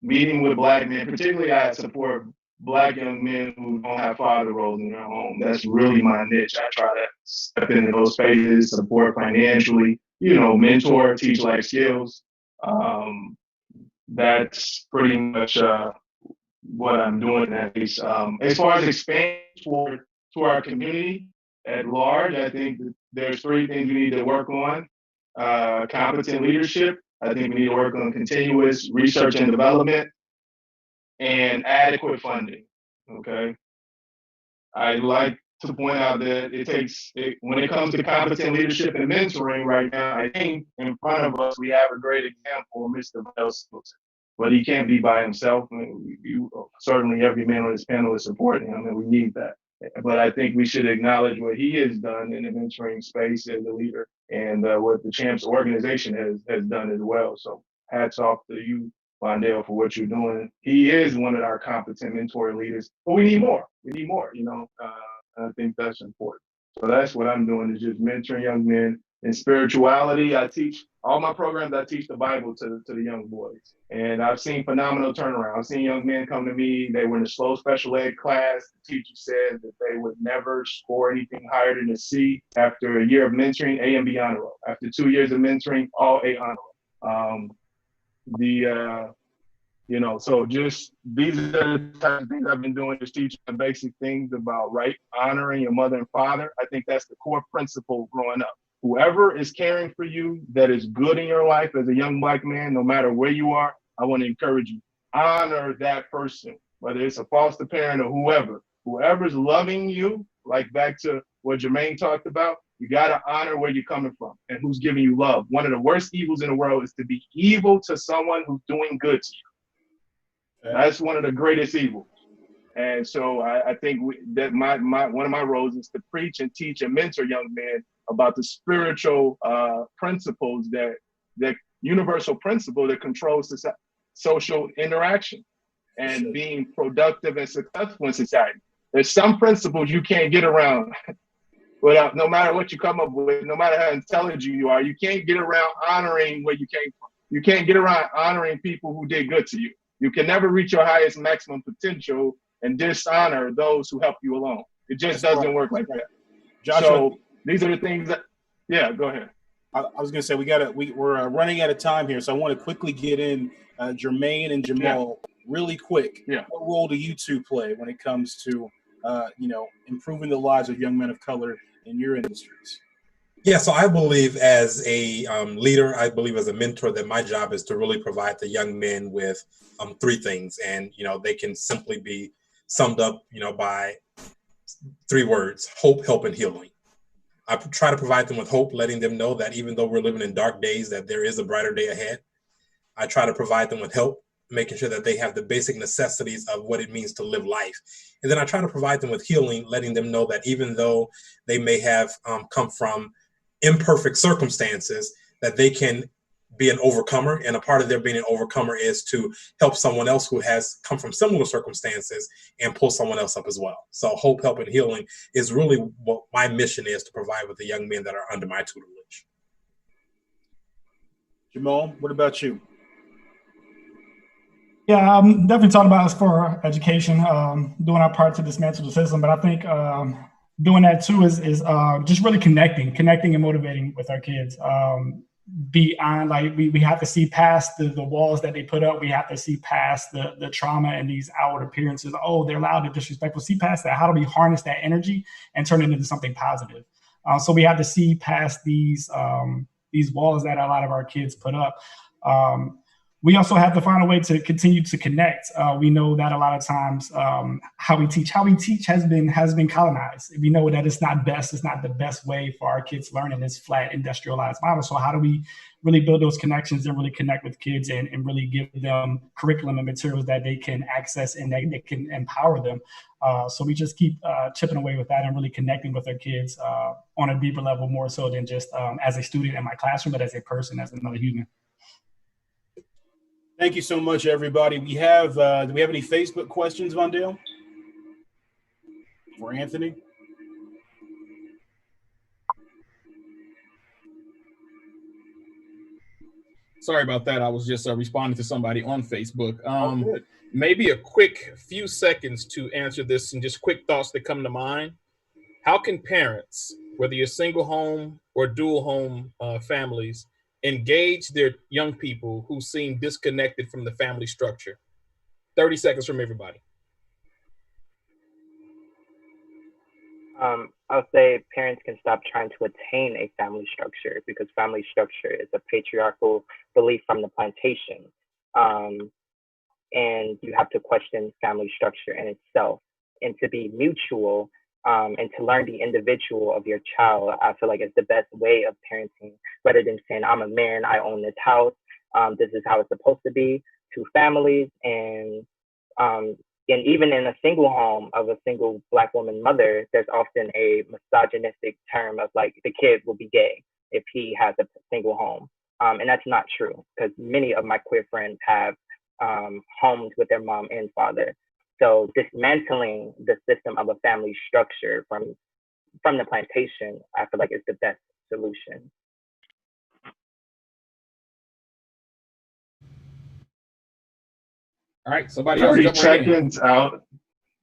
meeting with Black men, particularly I support Black young men who don't have father roles in their home. That's really my niche. I try to step into those spaces, support financially, you know, mentor, teach life skills. That's pretty much what I'm doing at least. As far as expanding to our community at large, I think that there's three things we need to work on. Competent leadership. I think we need to work on continuous research and development and adequate funding. Okay. I'd like to point out that when it comes to competent leadership and mentoring right now, I think in front of us, we have a great example, Mr. Velson. But he can't be by himself. I mean, certainly every man on this panel is supporting him, and we need that. But I think we should acknowledge what he has done in the mentoring space as a leader, and what the Champs organization has done as well. So hats off to you, Vondale, for what you're doing. He is one of our competent mentoring leaders, but we need more. We need more, you know. I think that's important. So that's what I'm doing, is just mentoring young men. In spirituality, I teach all my programs. I teach the Bible to the young boys, and I've seen phenomenal turnaround. I've seen young men come to me. They were in a slow special ed class. The teacher said that they would never score anything higher than a C. After a year of mentoring, A and B honor roll. After 2 years of mentoring, all A honor roll. You know, so just these are the types of things I've been doing, just teaching the basic things about honoring your mother and father. I think that's the core principle growing up. Whoever is caring for you that is good in your life as a young Black man, no matter where you are, I want to encourage you. Honor that person, whether it's a foster parent or whoever's loving you, like back to what Jermaine talked about, you got to honor where you're coming from and who's giving you love. One of the worst evils in the world is to be evil to someone who's doing good to you. That's one of the greatest evils. And so I think that one of my roles is to preach and teach and mentor young men about the spiritual principles, that universal principle that controls social interaction and being productive and successful in society. There's some principles you can't get around without, no matter what you come up with, no matter how intelligent you are, you can't get around honoring where you came from. You can't get around honoring people who did good to you. You can never reach your highest maximum potential and dishonor those who help you along. It just doesn't work like that. Joshua, so these are the things that, yeah, go ahead. I was going to say we're running out of time here, so I want to quickly get in Jermaine and Jamal really quick. Yeah. What role do you two play when it comes to improving the lives of young men of color in your industries? Yeah, so I believe as a leader, I believe as a mentor that my job is to really provide the young men with three things, and they can simply be summed up, by three words: hope, help, and healing. I try to provide them with hope, letting them know that even though we're living in dark days, that there is a brighter day ahead. I try to provide them with help, making sure that they have the basic necessities of what it means to live life. And then I try to provide them with healing, letting them know that even though they may have come from imperfect circumstances, that they can be an overcomer. And a part of their being an overcomer is to help someone else who has come from similar circumstances and pull someone else up as well. So hope, help, and healing is really what my mission is to provide with the young men that are under my tutelage. Jamal, what about you? Yeah, I'm definitely talking about as for education, doing our part to dismantle the system. But I think doing that too is just really connecting and motivating with our kids. Beyond, like, we have to see past the walls that they put up. We have to see past the trauma and these outward appearances. Oh, they're loud, they're disrespectful. See past that. How do we harness that energy and turn it into something positive? So we have to see past these walls that a lot of our kids put up. We also have to find a way to continue to connect. We know that a lot of times how we teach has been colonized. We know that it's not the best way for our kids to learn in this flat industrialized model. So how do we really build those connections and really connect with kids and really give them curriculum and materials that they can access and that they can empower them? So we just keep chipping away with that and really connecting with our kids on a deeper level, more so than just as a student in my classroom, but as a person, as another human. Thank you so much, everybody. Do we have any Facebook questions, Vondale? For Anthony? Sorry about that. I was just responding to somebody on Facebook. Maybe a quick few seconds to answer this and just quick thoughts that come to mind. How can parents, whether you're single home or dual home families, engage their young people who seem disconnected from the family structure? 30 seconds from everybody. I'll say parents can stop trying to attain a family structure, because family structure is a patriarchal belief from the plantation. And you have to question family structure in itself, and to be mutual and to learn the individual of your child. I feel like it's the best way of parenting, rather than saying, I'm a man, I own this house, this is how it's supposed to be, to families. And even in a single home of a single Black woman mother, there's often a misogynistic term of like, the kid will be gay if he has a single home. And that's not true, because many of my queer friends have homes with their mom and father. So dismantling the system of a family structure from the plantation, I feel like is the best solution. All right, somebody else. 30 seconds out.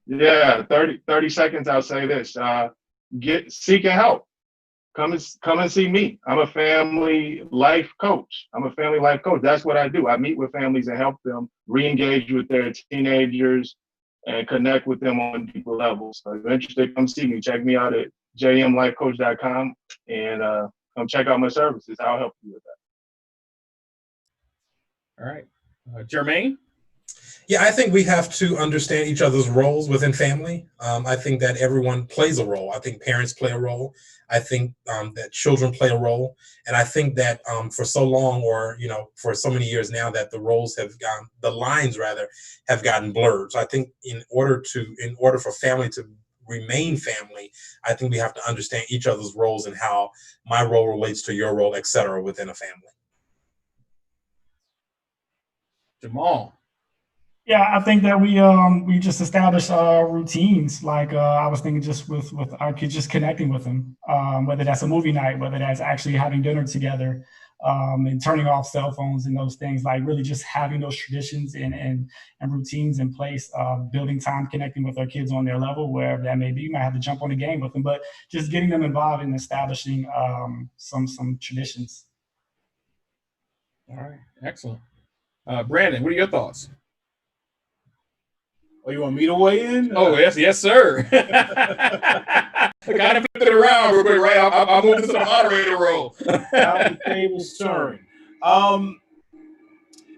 Yeah, 30 seconds. I'll say this: seeking help. Come and see me. I'm a family life coach. That's what I do. I meet with families and help them re-engage with their teenagers and connect with them on deeper levels. So if you're interested, come see me. Check me out at jmlifecoach.com and come check out my services. I'll help you with that. All right. Jermaine? Yeah, I think we have to understand each other's roles within family. I think that everyone plays a role. I think parents play a role. I think that children play a role. And I think that for so long, or, for so many years now, that the lines have gotten blurred. So I think in order for family to remain family, I think we have to understand each other's roles and how my role relates to your role, et cetera, within a family. Jamal? Yeah, I think that we just established routines. Like I was thinking, just with our kids, just connecting with them, whether that's a movie night, whether that's actually having dinner together, and turning off cell phones and those things, like really just having those traditions and routines in place, building time, connecting with our kids on their level, wherever that may be. You might have to jump on the game with them, but just getting them involved in establishing some traditions. All right, excellent. Brandon, what are your thoughts? Oh, you want me to weigh in? Oh, yes, sir. I kind of flipped it around real quick, right? I'm moving to the moderator role. How the tables turn.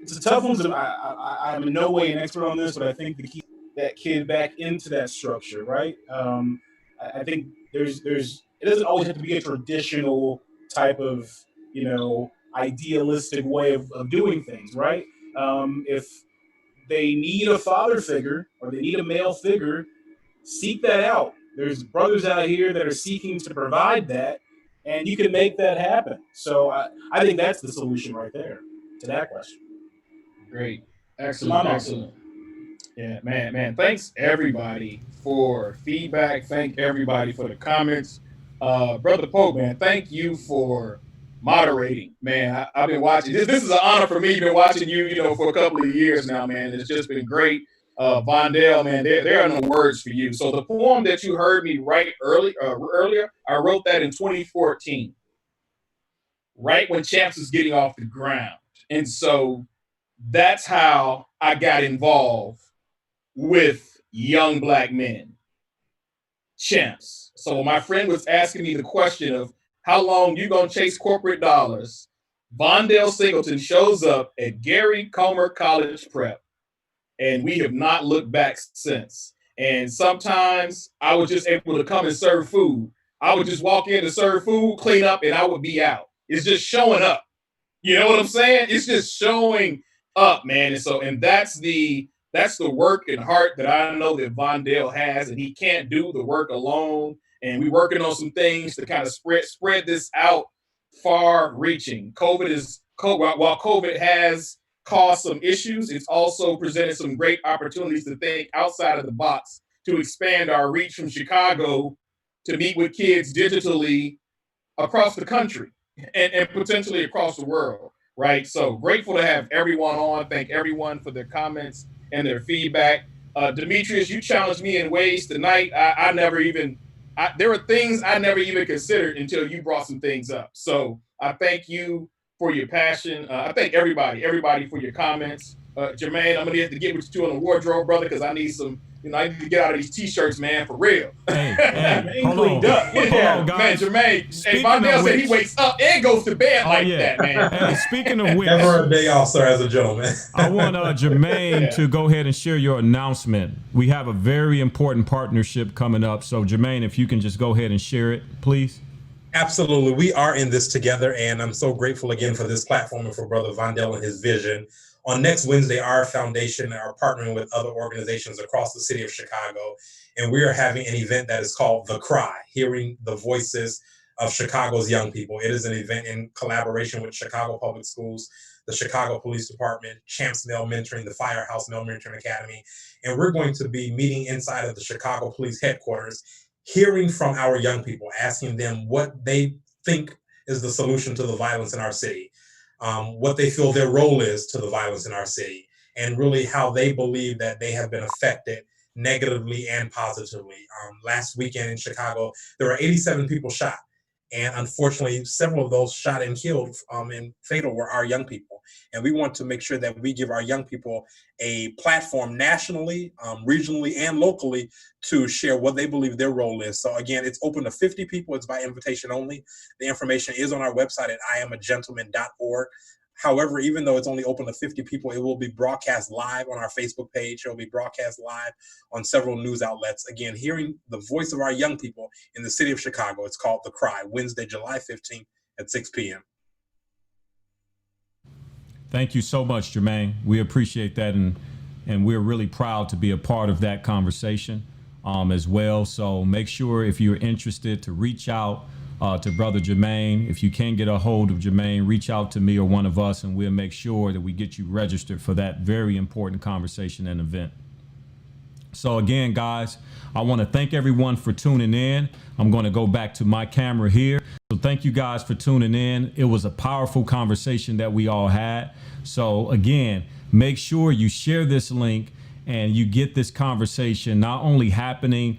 It's a tough one. I'm in no way an expert on this, but I think to keep that kid back into that structure, right? I think there's it doesn't always have to be a traditional type of, idealistic way of doing things, right? If they need a father figure or they need a male figure, seek that out. There's brothers out here that are seeking to provide that, and you can make that happen. So I think that's the solution right there to that question. Great. Excellent. Yeah, man. Thanks everybody for feedback. Thank everybody for the comments. Brother Pope, man, thank you for moderating, man. I've been watching. This is an honor for me. I've been watching you, for a couple of years now, man. It's just been great. Vondell, man, there are no words for you. So the poem that you heard me write earlier, I wrote that in 2014, right when Champs was getting off the ground. And so that's how I got involved with young Black men, Champs. So when my friend was asking me the question of how long you gonna chase corporate dollars, Vondell Singleton shows up at Gary Comer College Prep, and we have not looked back since. And sometimes I was just able to come and serve food. I would just walk in to serve food, clean up, and I would be out. It's just showing up. You know what I'm saying? It's just showing up, man. And that's the work and heart that I know that Vondell has, and he can't do the work alone. And we're working on some things to kind of spread this out far reaching. While COVID has caused some issues, it's also presented some great opportunities to think outside of the box to expand our reach from Chicago to meet with kids digitally across the country and potentially across the world, right? So grateful to have everyone on. Thank everyone for their comments and their feedback. Demetrius, you challenged me in ways tonight there were things I never even considered until you brought some things up. So I thank you for your passion. I thank everybody for your comments. Jermaine, I'm gonna have to get with you in the wardrobe, brother, because I need some. I need to get out of these t-shirts, man, for real. Hey, hold on, man, guys. Jermaine. Hey, Vondell said he wakes up and goes to bed that, man. Hey, speaking of which, never a day off, sir, as a gentleman. I want Jermaine to go ahead and share your announcement. We have a very important partnership coming up. So, Jermaine, if you can just go ahead and share it, please. Absolutely. We are in this together, and I'm so grateful again for this platform and for Brother Vondell and his vision. On next Wednesday, our foundation are partnering with other organizations across the city of Chicago, and we are having an event that is called The Cry, Hearing the Voices of Chicago's Young People. It is an event in collaboration with Chicago Public Schools, the Chicago Police Department, Champs Male Mentoring, the Firehouse Male Mentoring Academy, and we're going to be meeting inside of the Chicago Police headquarters, hearing from our young people, asking them what they think is the solution to the violence in our city. What they feel their role is to the violence in our city, and really how they believe that they have been affected negatively and positively. Last weekend in Chicago, there were 87 people shot. And unfortunately, several of those shot and killed and fatal were our young people. And we want to make sure that we give our young people a platform nationally, regionally, and locally to share what they believe their role is. So again, it's open to 50 people. It's by invitation only. The information is on our website at iamagentleman.org. However, even though it's only open to 50 people, it will be broadcast live on our Facebook page. It will be broadcast live on several news outlets. Again, hearing the voice of our young people in the city of Chicago. It's called The Cry, Wednesday, July 15th at 6 p.m. Thank you so much, Jermaine. We appreciate that, and we're really proud to be a part of that conversation as well. So make sure if you're interested to reach out to Brother Jermaine. If you can't get a hold of Jermaine, reach out to me or one of us, and we'll make sure that we get you registered for that very important conversation and event. So again, guys, I want to thank everyone for tuning in. I'm going to go back to my camera here. So thank you guys for tuning in. It was a powerful conversation that we all had. So again, make sure you share this link and you get this conversation not only happening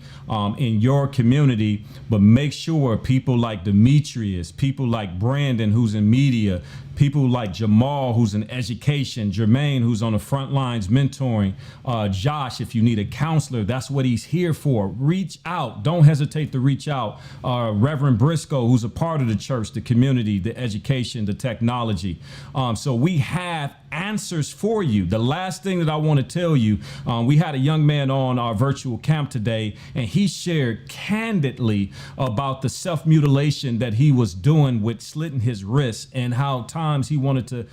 in your community, but make sure people like Demetrius, people like Brandon, who's in media, people like Jamal, who's in education, Jermaine, who's on the front lines mentoring, Josh, if you need a counselor, that's what he's here for. Reach out. Don't hesitate to reach out. Reverend Briscoe, who's a part of the church, the community, the education, the technology. So we have answers for you. The last thing that I want to tell you, we had a young man on our virtual camp today, and he shared candidly about the self-mutilation that he was doing with slitting his wrists and how times he wanted to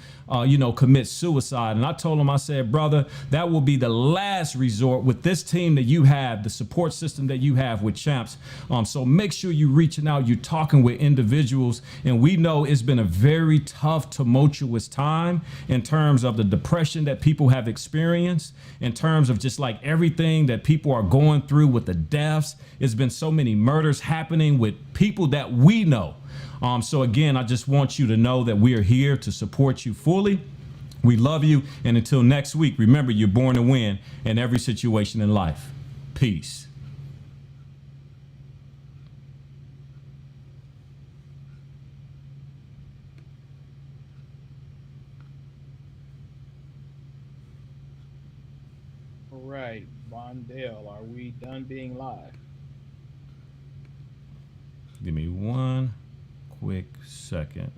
commit suicide. And I told him, I said, brother, that will be the last resort with this team that you have, the support system that you have with Champs. So make sure you're reaching out, you're talking with individuals. And we know it's been a very tough, tumultuous time in terms of the depression that people have experienced, in terms of just like everything that people are going through with the deaths. It's been so many murders happening with people that we know. So again, I just want you to know that we are here to support you fully. We love you. And until next week, remember, you're born to win in every situation in life. Peace. All right, Bondale, are we done being live? Give me one quick second.